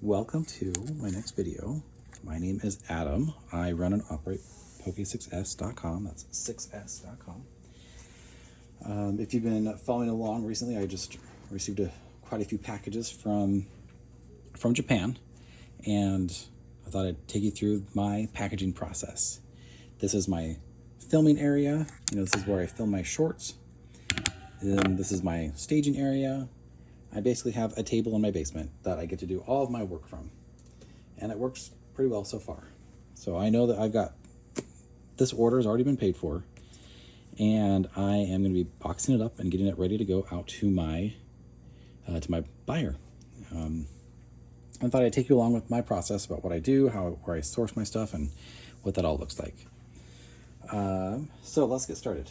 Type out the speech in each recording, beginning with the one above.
Welcome to my next video. My name is Adam. I run and operate Poke6s.com. That's 6s.com. If you've been following along recently, I just received quite a few packages from Japan, and I thought I'd take you through my packaging process. This is my filming area. This is where I film my shorts. And this is my staging area. I basically have a table in my basement that I get to do all of my work from. And it works pretty well so far. So I know that I've got, this order has already been paid for, and I am going to be boxing it up and getting it ready to go out to my buyer. I thought I'd take you along with my process about what I do, where I source my stuff, and what that all looks like. So let's get started.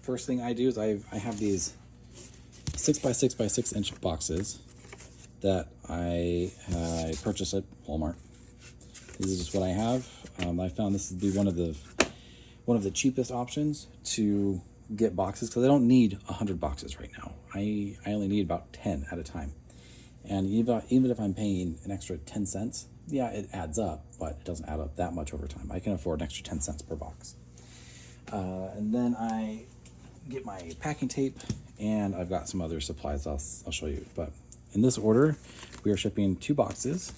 First thing I do is I have these 6x6 by 6 inch boxes that I purchased at Walmart. This is just what I have. I found this to be one of the cheapest options to get boxes, because I don't need 100 boxes right now. I only need about 10 at a time. And even if I'm paying an extra 10 cents, yeah, it adds up, but it doesn't add up that much over time. I can afford an extra 10 cents per box. And then I get my packing tape, and I've got some other supplies I'll show you. But in this order, we are shipping 2 boxes.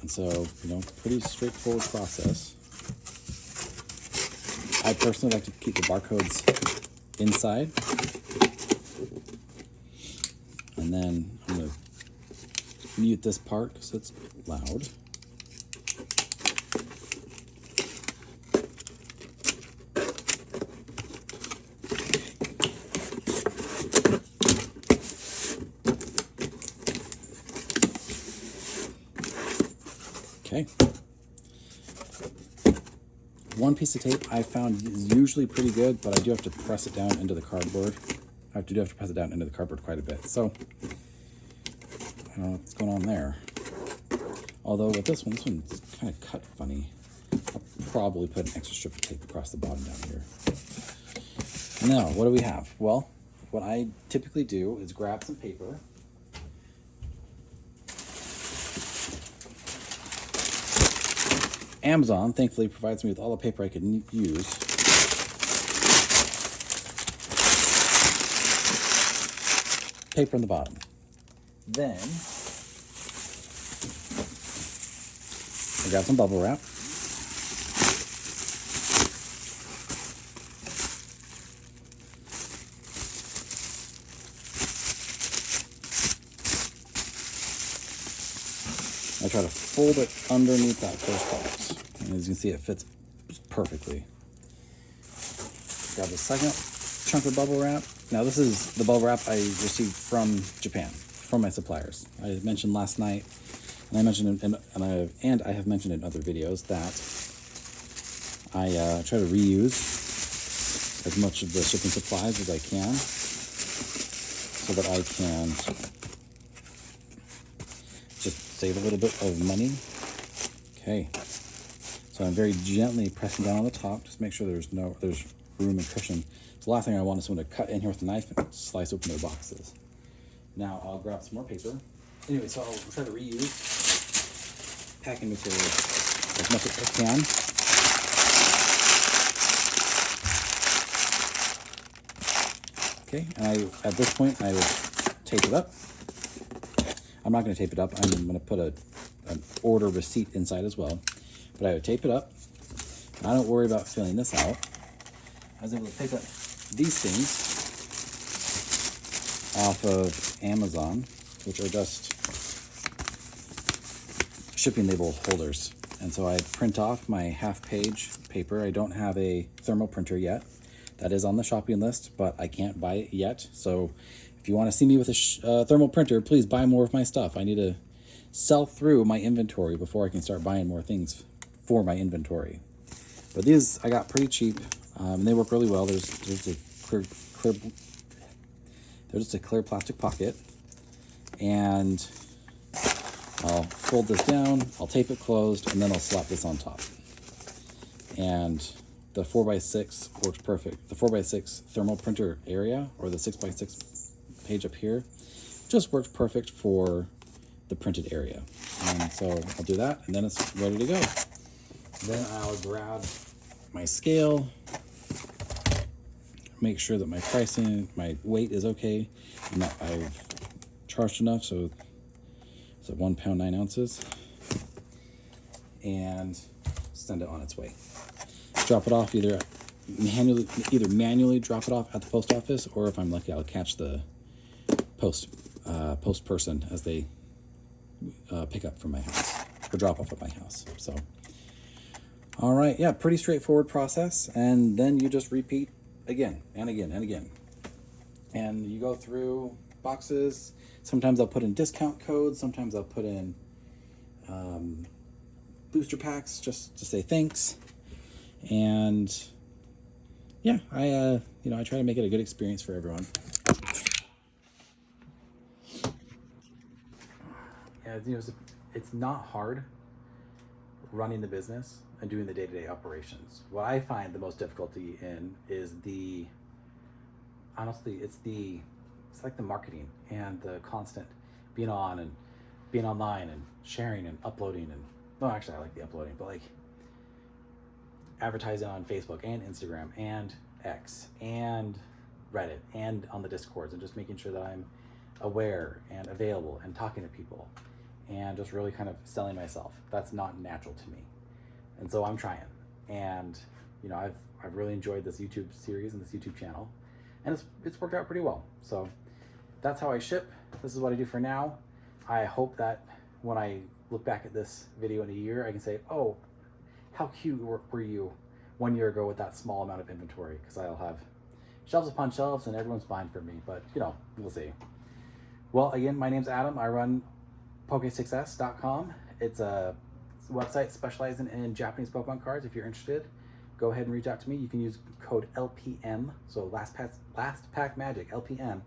And so, pretty straightforward process. I personally like to keep the barcodes inside. And then I'm going to mute this part because it's loud. Okay. One piece of tape I found is usually pretty good, but I do have to press it down into the cardboard. I do have to press it down into the cardboard quite a bit. So I don't know what's going on there. Although with this one's kind of cut funny. I'll probably put an extra strip of tape across the bottom down here. Now, what do we have? Well, what I typically do is grab some paper. Amazon, thankfully, provides me with all the paper I can use. Paper on the bottom. Then, I grab some bubble wrap. I try to fold it underneath that first box. And as you can see, it fits perfectly. Grab the second chunk of bubble wrap. Now this is the bubble wrap I received from Japan, from my suppliers. I mentioned last night, and I mentioned I have mentioned in other videos that I try to reuse as much of the shipping supplies as I can, so that I can just save a little bit of money. Okay, so I'm very gently pressing down on the top, just make sure there's room and cushion. The last thing I want is someone to cut in here with a knife and slice open their boxes. Now I'll grab some more paper. Anyway, so I'll try to reuse packing material as much as I can. Okay, and at this point I will tape it up. I'm not going to tape it up. I'm going to put an order receipt inside as well. But I would tape it up. I don't worry about filling this out. I was able to pick up these things off of Amazon, which are just shipping label holders. And so I print off my half-page paper. I don't have a thermal printer yet. That is on the shopping list, but I can't buy it yet. So if you want to see me with a thermal printer, please buy more of my stuff. I need to sell through my inventory before I can start buying more things for my inventory. But these I got pretty cheap, and they work really well. There's just a clear plastic pocket, and I'll fold this down, I'll tape it closed, and then I'll slap this on top. And the 4x6 works perfect. The 4x6 thermal printer area, or the 6x6 page up here, just works perfect for the printed area. And so I'll do that, and then it's ready to go. Then I'll grab my scale, make sure that my pricing, my weight is okay, and that I've charged enough. So it's at 1 pound 9 ounces, and send it on its way. Drop it off either manually drop it off at the post office, or if I'm lucky, I'll catch the post person as they pick up from my house or drop off at my house. So, all right, yeah, pretty straightforward process, and then you just repeat again and again and again, and you go through boxes. Sometimes I'll put in discount codes. Sometimes I'll put in booster packs just to say thanks. And yeah, I try to make it a good experience for everyone. Yeah, it's not hard running the business and doing the day-to-day operations. What I find the most difficulty in is it's like the marketing and the constant being on and being online and sharing and uploading actually I like the uploading, but like advertising on Facebook and Instagram and X and Reddit and on the Discords, and just making sure that I'm aware and available and talking to people and just really kind of selling myself. That's not natural to me. And so I'm trying. And I've really enjoyed this YouTube series and this YouTube channel, and it's worked out pretty well. So that's how I ship. This is what I do for now. I hope that when I look back at this video in a year, I can say, oh, how cute were you 1 year ago with that small amount of inventory? Because I'll have shelves upon shelves and everyone's buying from me, but we'll see. Well, again, my name's Adam. I run Poké6S.com. It's a website specializing in Japanese Pokemon cards. If you're interested, go ahead and reach out to me. You can use code LPM, so Last Pack Magic, LPM,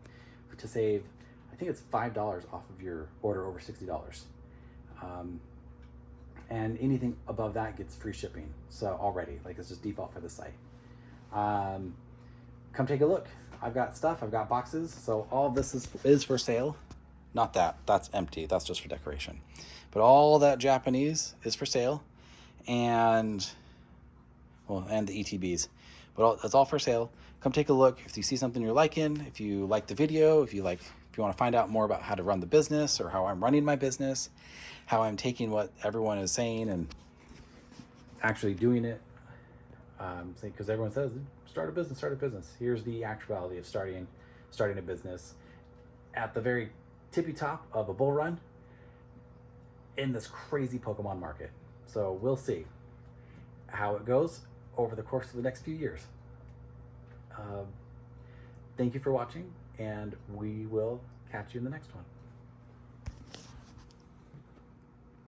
to save, I think it's $5 off of your order over $60. And anything above that gets free shipping. So already, like, it's just default for the site. Come take a look. I've got stuff, I've got boxes. So all of this is for sale. Not that's empty. That's just for decoration. But all that Japanese is for sale. And the ETBs. But it's all for sale. Come take a look. If you see something you're liking, if you like the video, if you want to find out more about how to run the business or how I'm running my business, how I'm taking what everyone is saying and actually doing it. Because everyone says, start a business. Here's the actuality of starting a business at the very tippy top of a bull run in this crazy Pokemon market. So we'll see how it goes over the course of the next few years. Thank you for watching, and we will catch you in the next one.